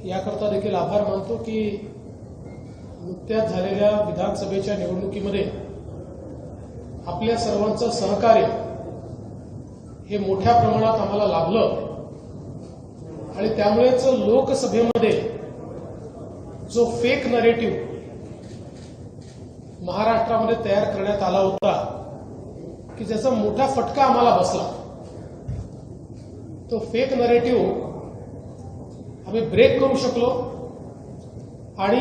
याकरता देखील आभार मानतो की नुकत्याच झालेल्या विधानसभेच्या निवडणुकीमध्ये आपल्या सर्वांचं सहकार्य हे मोठ्या प्रमाणात आम्हाला लाभलं आणि त्यामुळेच लोकसभेमध्ये जो फेक नरेटिव्ह महाराष्ट्रामध्ये तयार करण्यात आला होता की ज्याचा मोठा फटका आम्हाला बसला, तो फेक नरेटिव्ह आम्ही ब्रेक करू शकलो आणि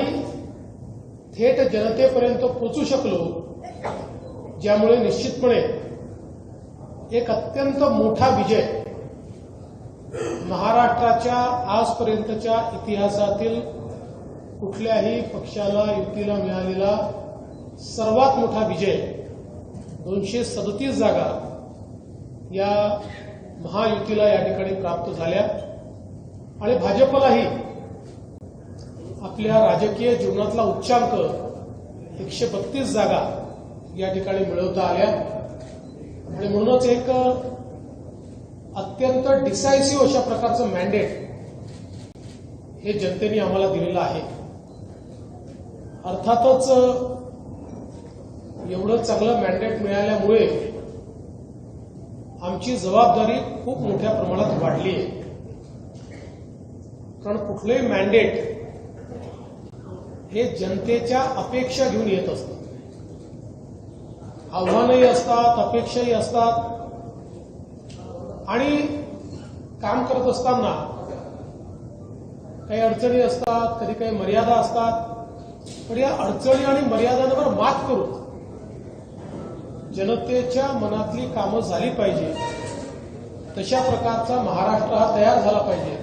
थेट जनतेपर्यंत पोहोचू शकलो, ज्यामुळे निश्चितपणे एक अत्यंत मोठा विजय महाराष्ट्राच्या आजपर्यंतच्या इतिहासातील कुठल्याही पक्षाला युतीला मिळालेला सर्वात मोठा विजय 237 जागा या महायुतीला या ठिकाणी प्राप्त झाल्या आणि भाजपलाही आपल्या राजकीय जीवनातला उच्चांक 132 जागा या ठिकाणी मिळवता आल्या आणि म्हणूनच एक अत्यंत डिसायसिव्ह अशा प्रकारचं मॅन्डेट हे जनतेने आम्हाला दिलेलं आहे. अर्थातच एवढं चांगलं मॅन्डेट मिळाल्यामुळे आमची जबाबदारी खूप मोठ्या प्रमाणात वाढली आहे. कारण कुठलंही मॅन्डेट हे जनतेच्या अपेक्षा घेऊन येत असतं. आव्हानही असतात, अपेक्षाही असतात आणि काम करत असताना काही अडचणी असतात, कधी काही मर्यादा असतात. पण या अडचणी आणि मर्यादांवर मात करून जनतेच्या मनातली कामं झाली पाहिजे, तशा प्रकारचा महाराष्ट्र हा तयार झाला पाहिजे